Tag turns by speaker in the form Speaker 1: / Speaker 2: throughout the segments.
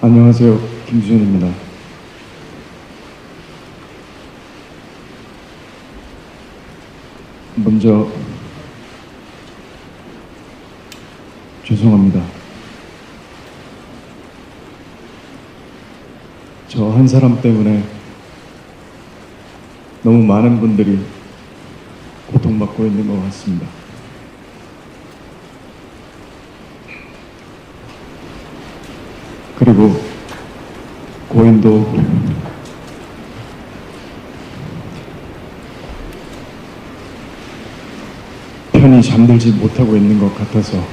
Speaker 1: 안녕하세요. 김수현입니다. 먼저 죄송합니다. 저 한 사람 때문에 너무 많은 분들이 고통받고 있는 것 같습니다. 그리고 고인도 편히 잠들지 못하고 있는 것 같아서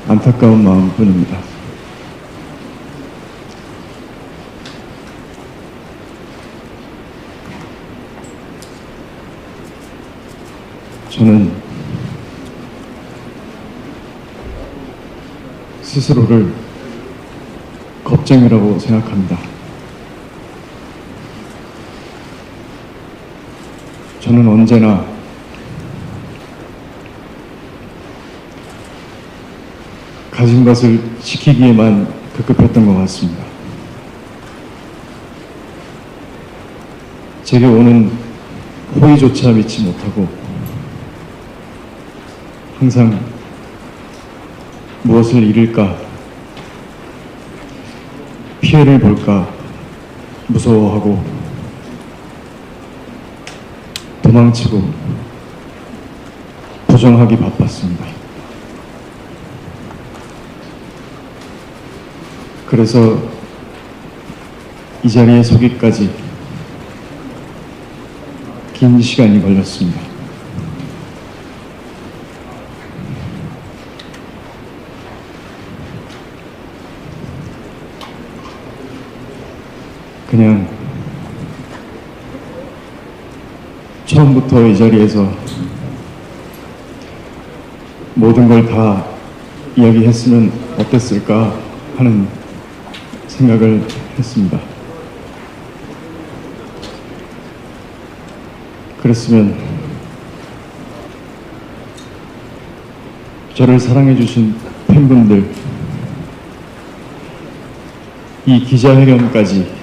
Speaker 1: 안타까운 마음뿐입니다. 저는 스스로를 겁쟁이라고 생각합니다. 저는 언제나 가진 것을 지키기에만 급급했던 것 같습니다. 제게 오는 호의조차 믿지 못하고 항상 무엇을 잃을까, 피해를 볼까 무서워하고 도망치고 부정하기 바빴습니다. 그래서 이 자리에 서기까지 긴 시간이 걸렸습니다. 그냥 처음부터 이 자리에서 모든 걸 다 이야기했으면 어땠을까 하는 생각을 했습니다. 그랬으면 저를 사랑해주신 팬분들, 이 기자회견까지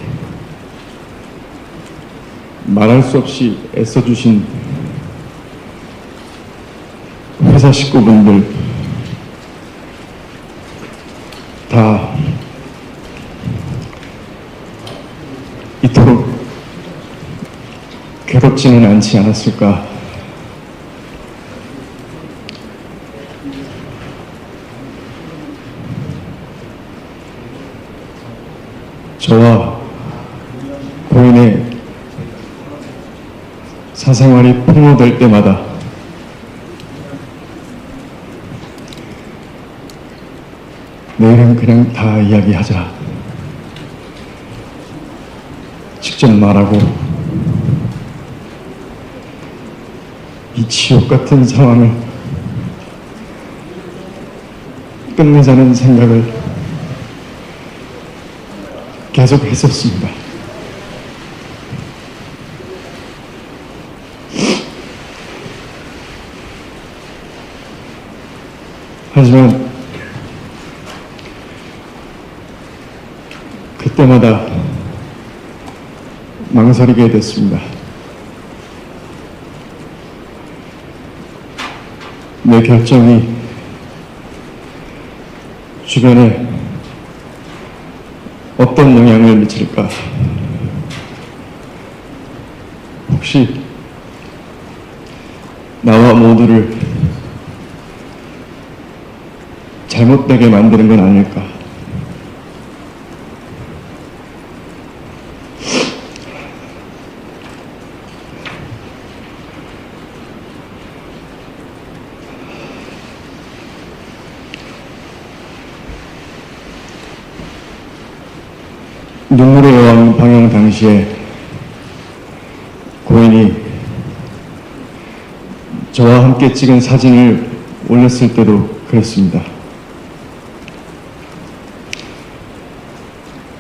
Speaker 1: 말할 수 없이 애써주신 회사 식구분들 다 이토록 괴롭지는 않지 않았을까. 저와 고인의 사생활이 폭로될 때마다 내일은 그냥 다 이야기하자, 직접 말하고 이 지옥 같은 상황을 끝내자는 생각을 계속 했었습니다. 하지만 그때마다 망설이게 됐습니다. 내 결정이 주변에 어떤 영향을 미칠까? 혹시 나와 모두를 잘못되게 만드는 건 아닐까? 눈물의 여왕 방영 당시에 고인이 저와 함께 찍은 사진을 올렸을 때도 그랬습니다.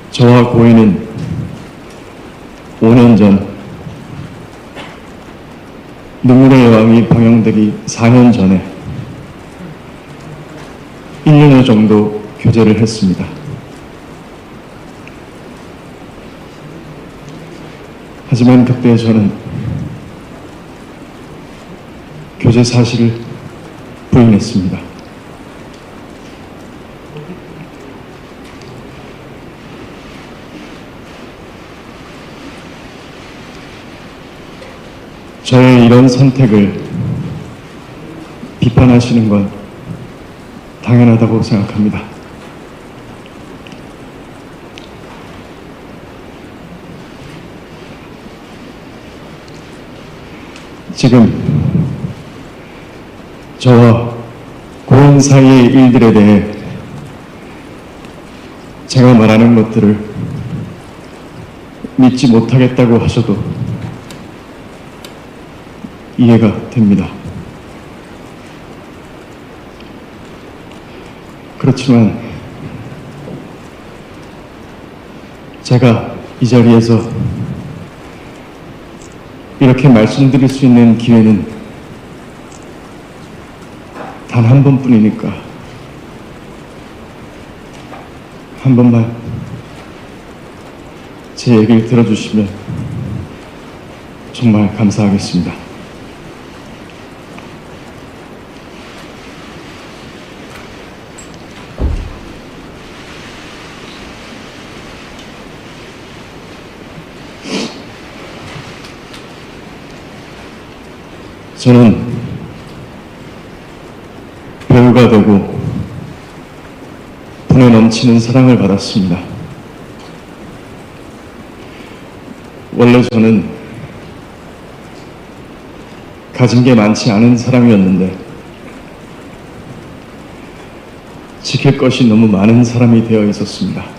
Speaker 1: 저와 고인은 5년 전, 눈물의 여왕이 방영되기 4년 전에 1년여 정도 교제를 했습니다. 하지만 그때 저는 교제 사실을 부인했습니다. 저의 이런 선택을 비판하시는 건 당연하다고 생각합니다. 지금 저와 고은 사이의 일들에 대해 제가 말하는 것들을 믿지 못하겠다고 하셔도 이해가 됩니다. 그렇지만 제가 이 자리에서 이렇게 말씀드릴 수 있는 기회는 단 한 번뿐이니까 한 번만 제 얘기를 들어주시면 정말 감사하겠습니다. 저는 배우가 되고 분에 넘치는 사랑을 받았습니다. 원래 저는 가진 게 많지 않은 사람이었는데 지킬 것이 너무 많은 사람이 되어 있었습니다.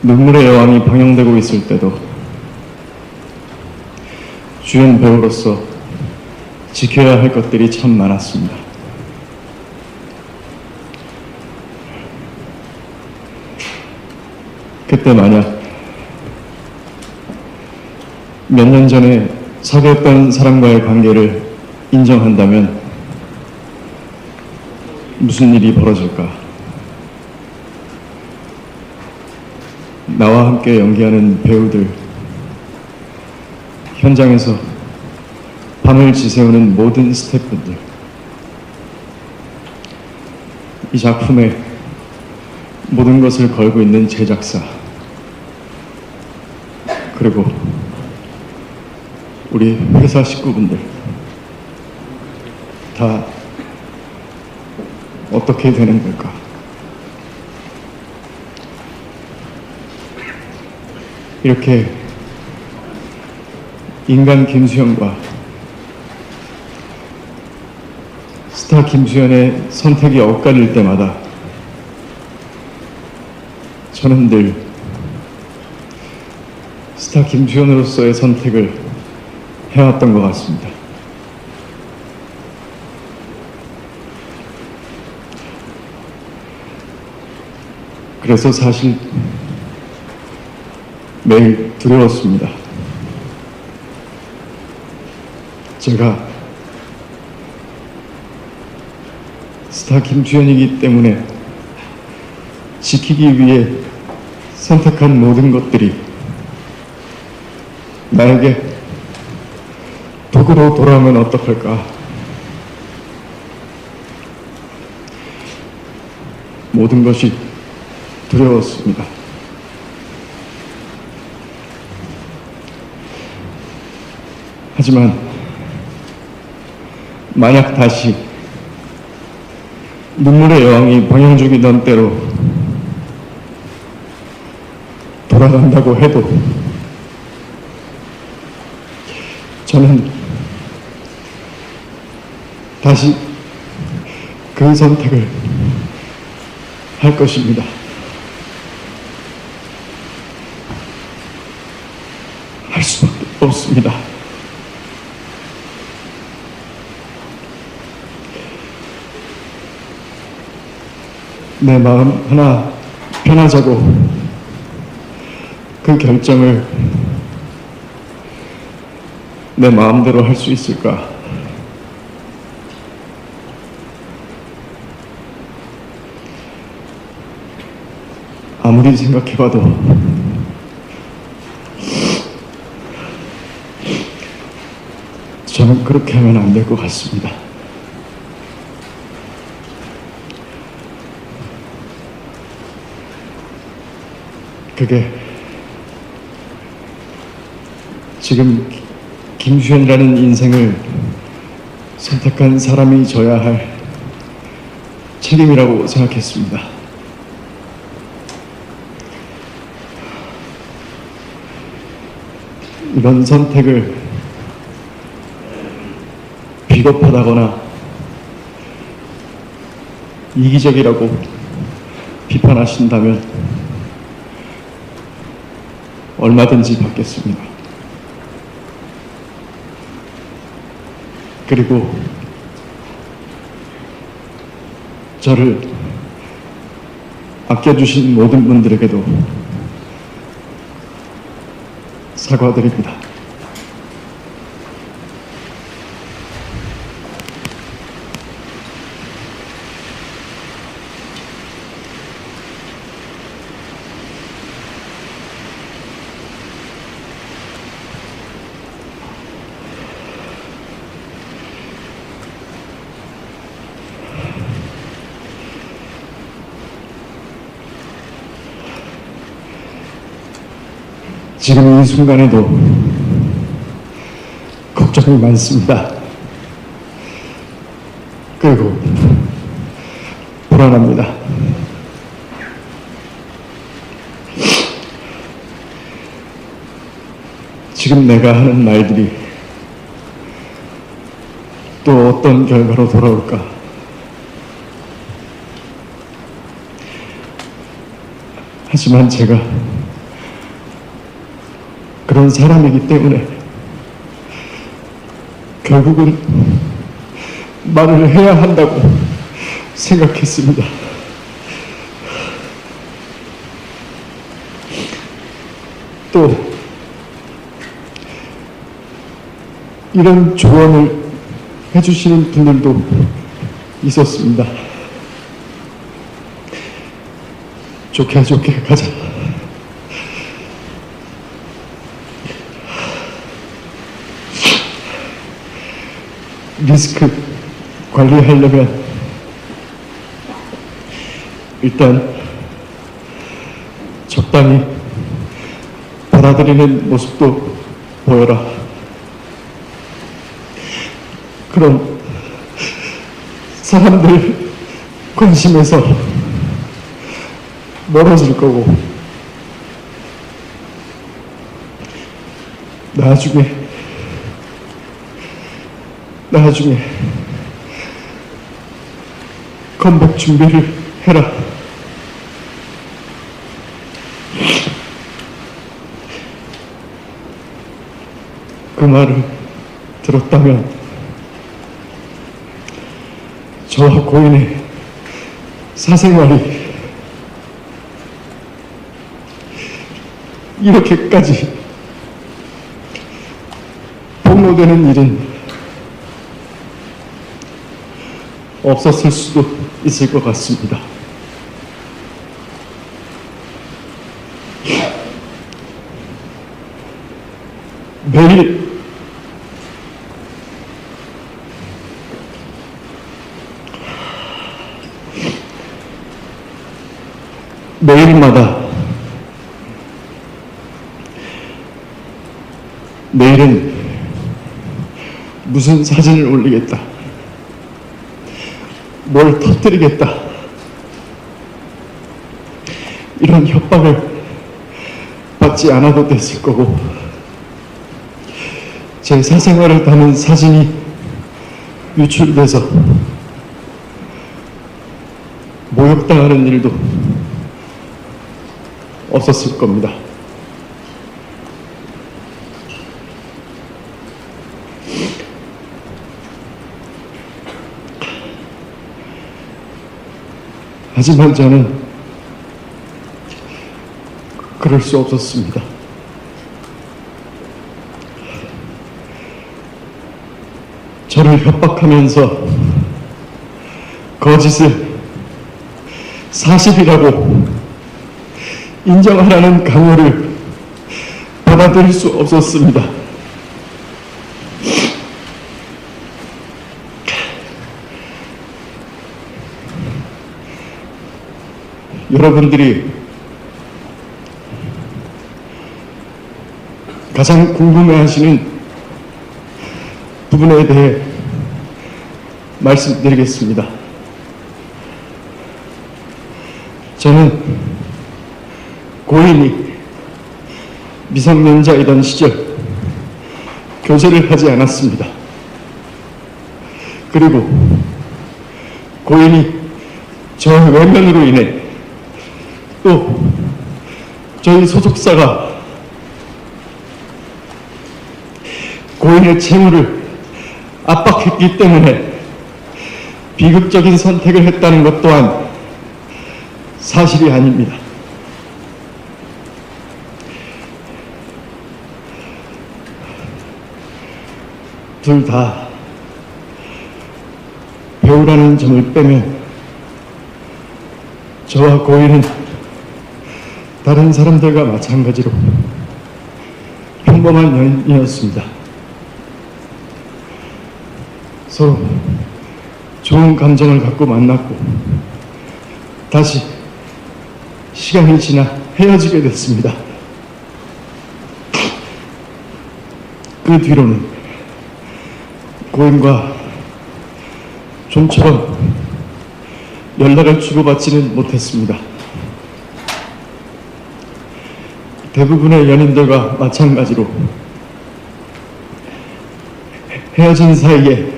Speaker 1: 눈물의 여왕이 방영되고 있을 때도 주연 배우로서 지켜야 할 것들이 참 많았습니다. 그때 만약 몇 년 전에 사귀었던 사람과의 관계를 인정한다면 무슨 일이 벌어질까? 나와 함께 연기하는 배우들, 현장에서 밤을 지새우는 모든 스태프분들, 이 작품에 모든 것을 걸고 있는 제작사, 그리고 우리 회사 식구분들 다 어떻게 되는 걸까? 이렇게 인간 김수현과 스타 김수현의 선택이 엇갈릴 때마다 저는 늘 스타 김수현으로서의 선택을 해왔던 것 같습니다. 그래서 사실 매일 두려웠습니다. 제가 스타 김주현이기 때문에 지키기 위해 선택한 모든 것들이 나에게 도구로 돌아오면 어떡할까? 모든 것이 두려웠습니다. 하지만 만약 다시 눈물의 여왕이 방영중이던 때로 돌아간다고 해도 저는 다시 그 선택을 할 것입니다. 할 수밖에 없습니다. 내 마음 하나 편하자고 그 결정을 내 마음대로 할 수 있을까? 아무리 생각해봐도 저는 그렇게 하면 안 될 것 같습니다. 그게 지금 김주현이라는 인생을 선택한 사람이 져야 할 책임이라고 생각했습니다. 이런 선택을 비겁하다거나 이기적이라고 비판하신다면 얼마든지 받겠습니다. 그리고 저를 아껴주신 모든 분들에게도 사과드립니다. 지금 이 순간에도 걱정이 많습니다. 그리고 불안합니다. 지금 내가 하는 말들이 또 어떤 결과로 돌아올까? 하지만 제가 그런 사람이기 때문에 결국은 말을 해야 한다고 생각했습니다. 또 이런 조언을 해주시는 분들도 있었습니다. 좋게 가자. 리스크 관리하려면 일단 적당히 받아들이는 모습도 보여라. 그럼 사람들 관심에서 멀어질 거고 나중에 컴백 준비를 해라. 그 말을 들었다면 저와 고인의 사생활이 이렇게까지 폭로되는 일은 없었을 수도 있을 것 같습니다. 매일마다 내일은 무슨 사진을 올리겠다, 뭘 터뜨리겠다, 이런 협박을 받지 않아도 됐을 거고, 제 사생활을 담은 사진이 유출돼서 모욕당하는 일도 없었을 겁니다. 하지만 저는 그럴 수 없었습니다. 저를 협박하면서 거짓을 사실이라고 인정하라는 강요를 받아들일 수 없었습니다. 여러분들이 가장 궁금해하시는 부분에 대해 말씀드리겠습니다. 저는 고인이 미성년자이던 시절 교제를 하지 않았습니다. 그리고 고인이 저 외면으로 인해 또 저희 소속사가 고인의 채무를 압박했기 때문에 비극적인 선택을 했다는 것 또한 사실이 아닙니다. 둘 다 배우라는 점을 빼면 저와 고인은 다른 사람들과 마찬가지로 평범한 연인이었습니다. 서로 좋은 감정을 갖고 만났고 다시 시간이 지나 헤어지게 됐습니다. 그 뒤로는 고인과 좀처럼 연락을 주고받지는 못했습니다. 대부분의 연인들과 마찬가지로 헤어진 사이에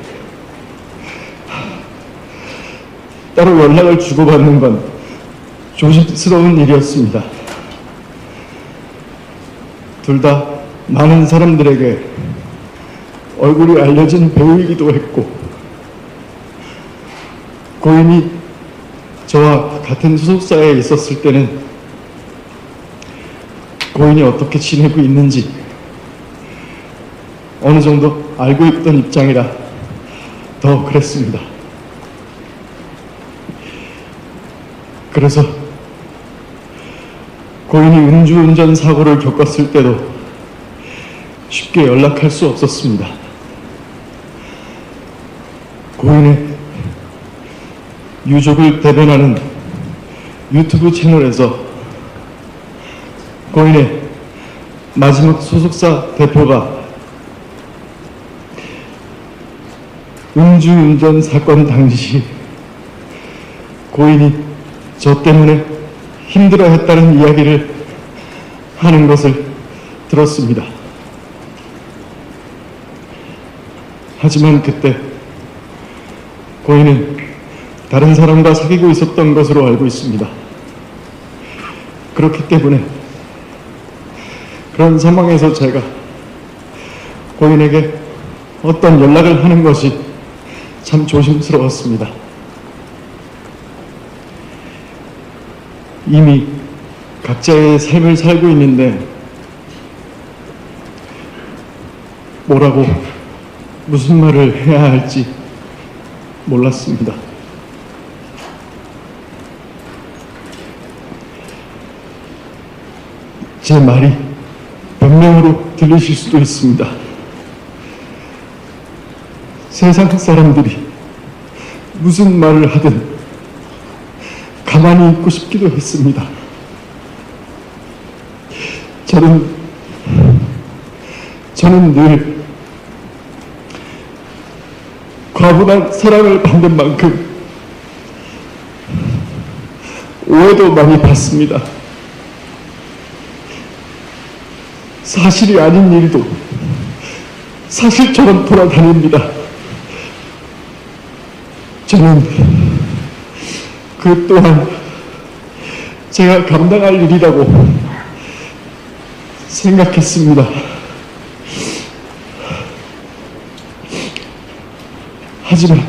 Speaker 1: 따로 연락을 주고받는 건 조심스러운 일이었습니다. 둘 다 많은 사람들에게 얼굴이 알려진 배우이기도 했고, 고인이 저와 같은 소속사에 있었을 때는 고인이 어떻게 지내고 있는지 어느 정도 알고 있던 입장이라 더 그랬습니다. 그래서 고인이 음주운전 사고를 겪었을 때도 쉽게 연락할 수 없었습니다. 고인의 유족을 대변하는 유튜브 채널에서 고인의 마지막 소속사 대표가 음주운전 사건 당시 고인이 저 때문에 힘들어했다는 이야기를 하는 것을 들었습니다. 하지만 그때 고인은 다른 사람과 사귀고 있었던 것으로 알고 있습니다. 그렇기 때문에 그런 상황에서 제가 고인에게 어떤 연락을 하는 것이 참 조심스러웠습니다. 이미 각자의 삶을 살고 있는데 뭐라고 무슨 말을 해야 할지 몰랐습니다. 제 말이 변명으로 들리실 수도 있습니다. 세상 사람들이 무슨 말을 하든 가만히 있고 싶기도 했습니다. 저는 늘 과분한 사랑을 받는 만큼 오해도 많이 받습니다. 사실이 아닌 일도 사실처럼 돌아다닙니다. 저는 그 또한 제가 감당할 일이라고 생각했습니다. 하지만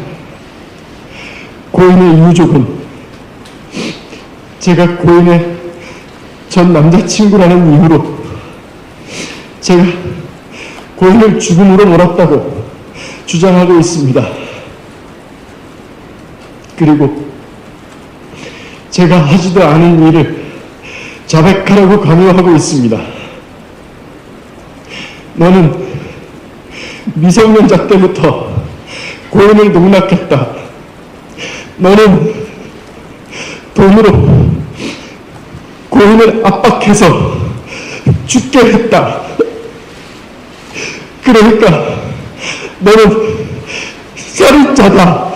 Speaker 1: 고인의 유족은 제가 고인의 전 남자친구라는 이유로 제가 고인을 죽음으로 몰았다고 주장하고 있습니다. 그리고 제가 하지도 않은 일을 자백하라고 강요하고 있습니다. 너는 미성년자 때부터 고인을 농락했다. 너는 돈으로 고인을 압박해서 죽게 했다. 그러니까 너는 살인자다.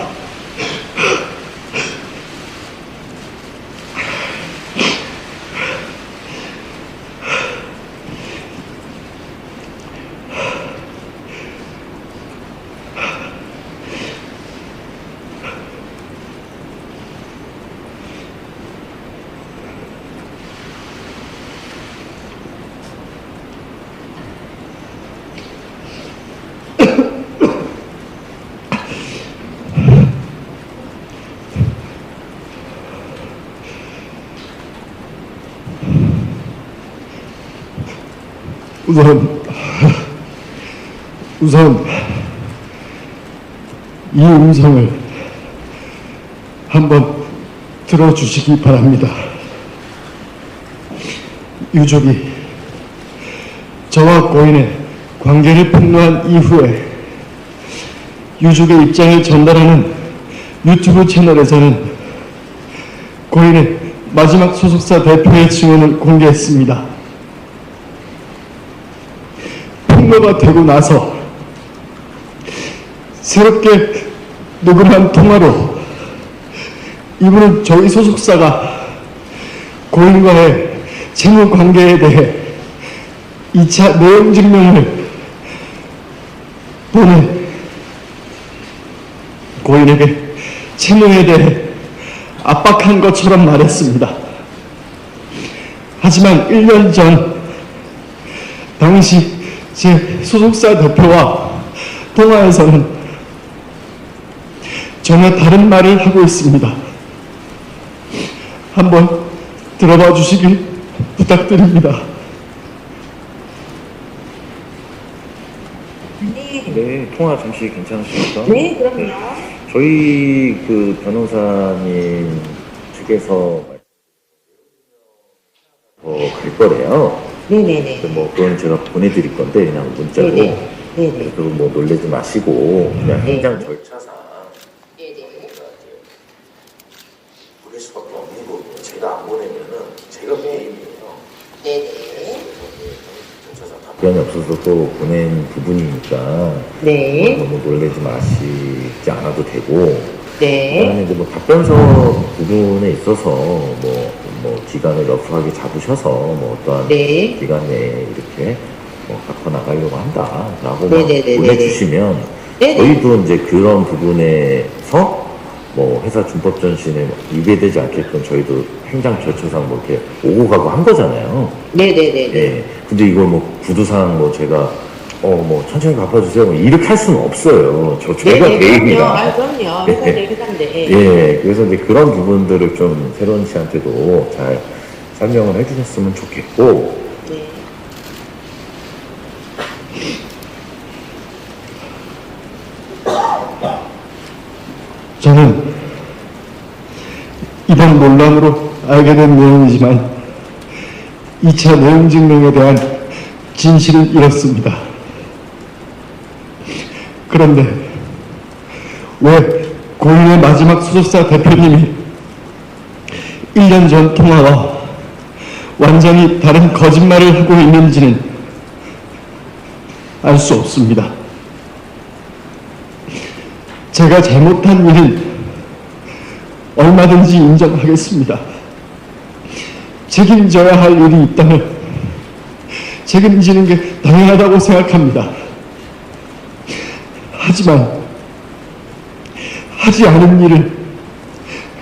Speaker 1: 우선 이 음성을 한번 들어주시기 바랍니다. 유족이 저와 고인의 관계를 폭로한 이후에 유족의 입장을 전달하는 유튜브 채널에서는 고인의 마지막 소속사 대표의 증언을 공개했습니다. 폭로가 되고 나서 새롭게 녹음한 통화로 이분은 저희 소속사가 고인과의 채무 관계에 대해 2차 내용 증명을 보내 고인에게 채무에 대해 압박한 것처럼 말했습니다. 하지만 1년 전 당시 제 소속사 대표와 통화에서는 전혀 다른 말을 하고 있습니다. 한번 들어봐 주시길 부탁드립니다.
Speaker 2: 네, 통화 잠시 괜찮으십니까?
Speaker 3: 네, 그럼요.
Speaker 2: 저희 그 변호사님 측에서 갈 거래요.
Speaker 3: 네네네.
Speaker 2: 뭐 그건 제가 보내드릴 건데 그냥 문자로.
Speaker 3: 네네. 네네.
Speaker 2: 그거 뭐 놀라지 마시고 그냥
Speaker 3: 네.
Speaker 2: 행정 절차상
Speaker 3: 네네.
Speaker 2: 보낼 수밖에 없는 거고 제가 안 보내면은 제가 개인이에요.
Speaker 3: 네네.
Speaker 2: 절차상 답변이 없어서 또 보낸 부분이니까
Speaker 3: 네.
Speaker 2: 너무 놀라지 마시지 않아도 되고.
Speaker 3: 네.
Speaker 2: 그다음에 이제 뭐 답변서 부분에 있어서 뭐 기간을 러프하게 잡으셔서 뭐 어떠한
Speaker 3: 네.
Speaker 2: 기간 내에 이렇게 뭐 갖고 나가려고 한다라고
Speaker 3: 네네네네네.
Speaker 2: 보내주시면
Speaker 3: 네네.
Speaker 2: 저희도 이제 그런 부분에서 뭐 회사 준법 전신에 위배되지 않게끔 저희도 행정 절차상 뭐 이렇게 오고 가고 한 거잖아요.
Speaker 3: 네네네네.
Speaker 2: 예. 근데 이걸 뭐 구두상 뭐 제가 뭐 천천히 갚아주세요. 뭐 이렇게 할 수는 없어요. 제가 개인이라.
Speaker 3: 그럼요. 회사 회사인데.
Speaker 2: 예. 그래서 이제 그런 부분들을 좀 새로운 씨한테도 잘 설명을 해주셨으면 좋겠고.
Speaker 3: 네.
Speaker 1: 저는 이번 논란으로 알게 된 내용이지만 2차 내용 증명에 대한 진실을 잃었습니다. 그런데 왜 고인의 마지막 소속사 대표님이 1년 전 통화와 완전히 다른 거짓말을 하고 있는지는 알 수 없습니다. 제가 잘못한 일은 얼마든지 인정하겠습니다. 책임져야 할 일이 있다면 책임지는 게 당연하다고 생각합니다. 하지만 하지 않은 일을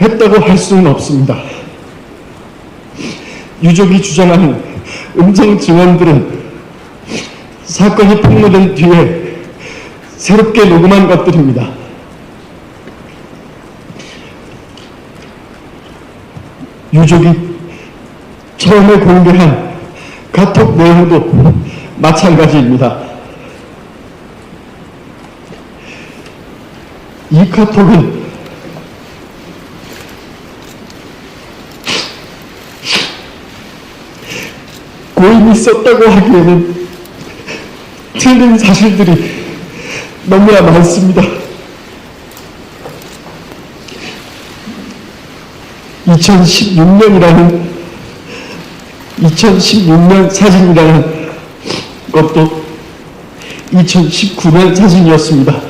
Speaker 1: 했다고 할 수는 없습니다. 유족이 주장하는 음성 증언들은 사건이 폭로된 뒤에 새롭게 녹음한 것들입니다. 유족이 처음에 공개한 카톡 내용도 마찬가지입니다. 이 카톡은 고인이 썼다고 하기에는 틀린 사실들이 너무나 많습니다. 2016년 사진이라는 것도 2019년 사진이었습니다.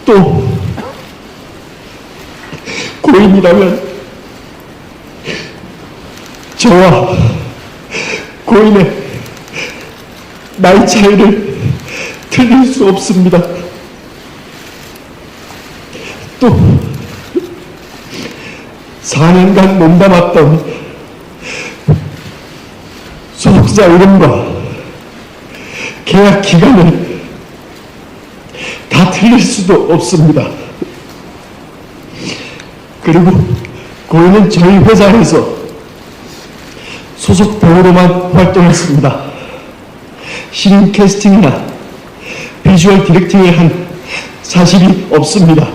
Speaker 1: 또 고인이라면 저와 고인의 나이 차이를 틀릴 수 없습니다. 또 4년간 몸담았던 소속사 이름과 계약 기간을 다 틀릴 수도 없습니다. 그리고 고인은 저희 회사에서 소속 배우로만 활동했습니다. 신인 캐스팅이나 비주얼 디렉팅을 한 사실이 없습니다.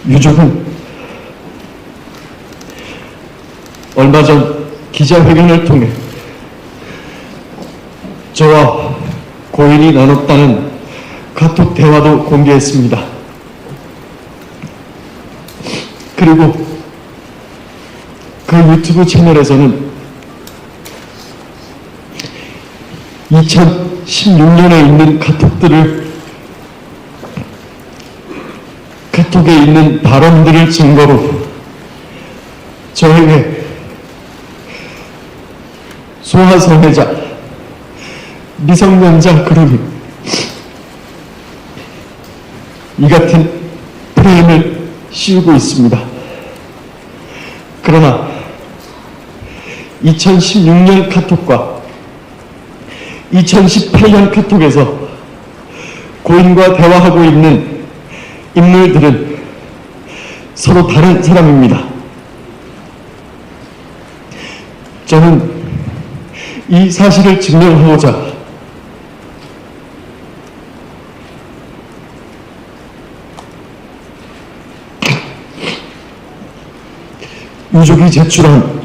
Speaker 1: 유족은 얼마 전 기자회견을 통해 저와 고인이 나눴다는 카톡 대화도 공개했습니다. 그리고 그 유튜브 채널에서는 2016년에 있는 카톡에 있는 발언들을 증거로 저에게 소아성애자, 미성년자 그룹이 이 같은 프레임을 씌우고 있습니다. 그러나 2016년 카톡과 2018년 카톡에서 고인과 대화하고 있는 인물들은 서로 다른 사람입니다. 저는 이 사실을 증명하고자 유족이 제출한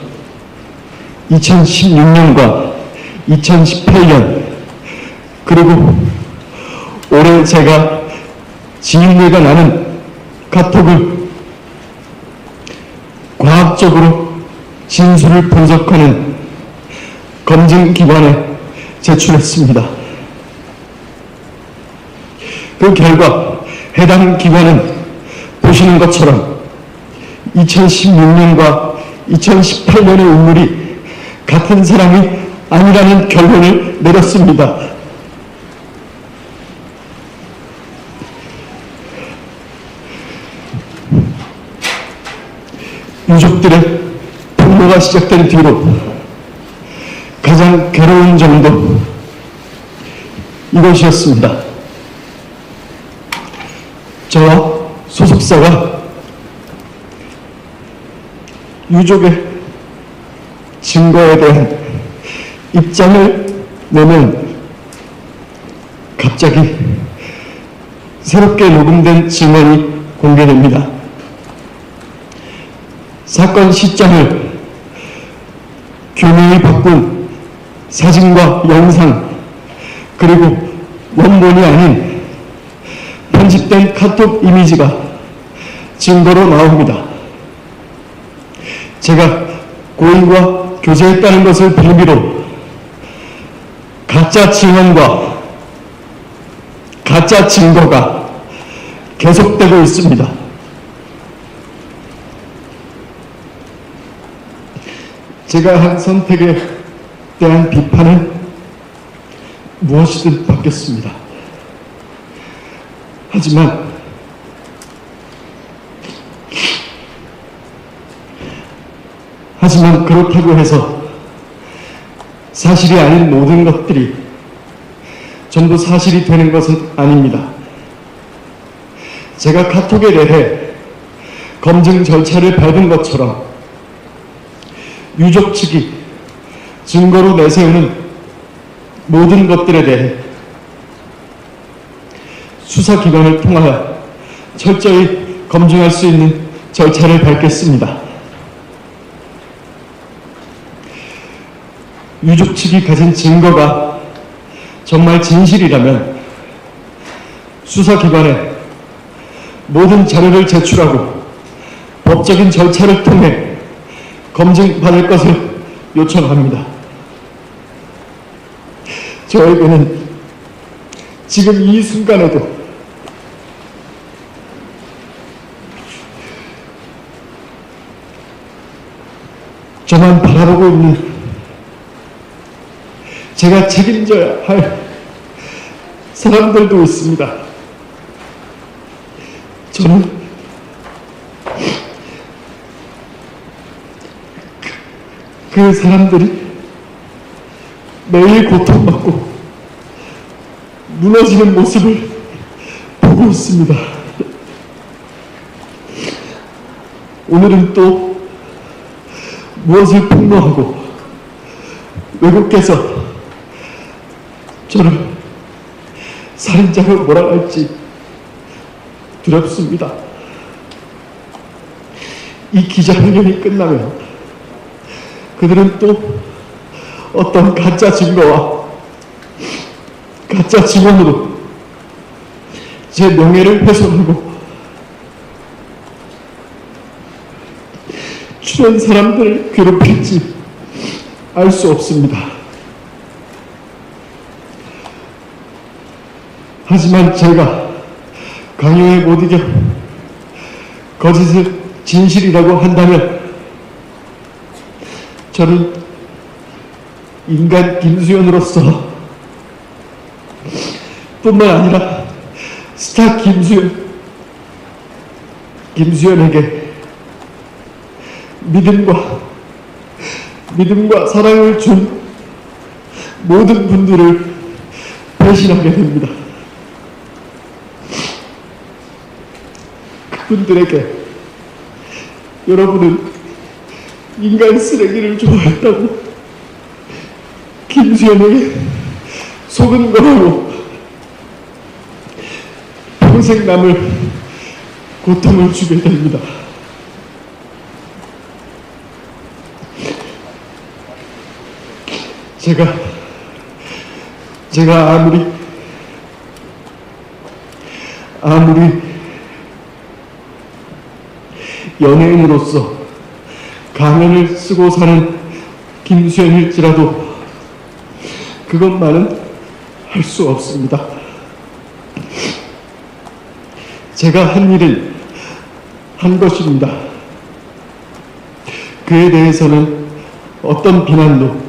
Speaker 1: 2016년과 2018년 그리고 올해 제가 지인들과 나눈 카톡을 과학적으로 진술을 분석하는 검증기관에 제출했습니다. 그 결과 해당 기관은 보시는 것처럼 2016년과 2018년의 인물이 같은 사람이 아니라는 결론을 내렸습니다. 유족들의 폭로가 시작된 뒤로 가장 괴로운 점도 이것이었습니다. 저와 소속사가 유족의 증거에 대한 입장을 내면 갑자기 새롭게 녹음된 증언이 공개됩니다. 사건 시점을 교묘히 바꾼 사진과 영상 그리고 원본이 아닌 편집된 카톡 이미지가 증거로 나옵니다. 제가 고인과 교제했다는 것을 빌미로 가짜 증언과 가짜 증거가 계속되고 있습니다. 제가 한 선택에 대한 비판은 무엇이든 받겠습니다. 하지만 그렇다고 해서 사실이 아닌 모든 것들이 전부 사실이 되는 것은 아닙니다. 제가 카톡에 대해 검증 절차를 밟은 것처럼 유족 측이 증거로 내세우는 모든 것들에 대해 수사기관을 통하여 철저히 검증할 수 있는 절차를 밟겠습니다. 유족 측이 가진 증거가 정말 진실이라면 수사기관에 모든 자료를 제출하고 법적인 절차를 통해 검증받을 것을 요청합니다. 저에게는 지금 이 순간에도 저만 바라보고 있는 제가 책임져야 할 사람들도 있습니다. 저는 그 사람들이 매일 고통받고 무너지는 모습을 보고 있습니다. 오늘은 또 무엇을 폭로하고 외국께서 저를 살인자로 몰아갈지 두렵습니다. 이 기자회견이 끝나면 그들은 또 어떤 가짜 증거와 가짜 증언으로 제 명예를 훼손하고 주변 사람들을 괴롭힐지 알 수 없습니다. 하지만 제가 강요에 못 이겨 거짓을 진실이라고 한다면 저는 인간 김수현으로서 뿐만 아니라 스타 김수현에게 믿음과 사랑을 준 모든 분들을 배신하게 됩니다. 그분들에게 여러분은 인간 쓰레기를 좋아했다고 김수현에게 속은 거라고 평생 남을 고통을 주게 됩니다. 제가 아무리 연예인으로서 가면을 쓰고 사는 김수현일지라도 그것만은 할 수 없습니다. 제가 한 일은 한 것입니다. 그에 대해서는 어떤 비난도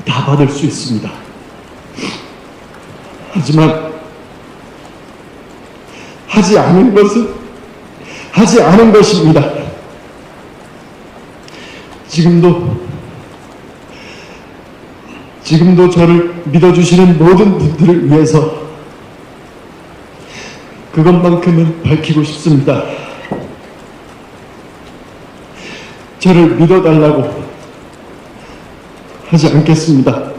Speaker 1: 다 받을 수 있습니다. 하지만 하지 않은 것은 하지 않은 것입니다. 지금도 저를 믿어주시는 모든 분들을 위해서 그것만큼은 밝히고 싶습니다. 저를 믿어달라고 하지 않겠습니다.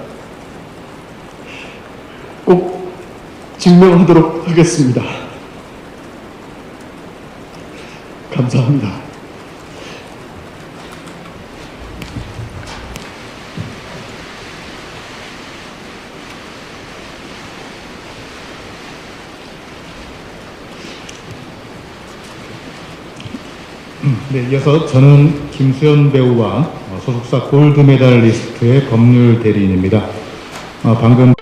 Speaker 1: 꼭 증명하도록 하겠습니다. 감사합니다.
Speaker 4: 네, 이어서 저는 김수현 배우와 소속사 골드메달리스트의 법률 대리인입니다. 방금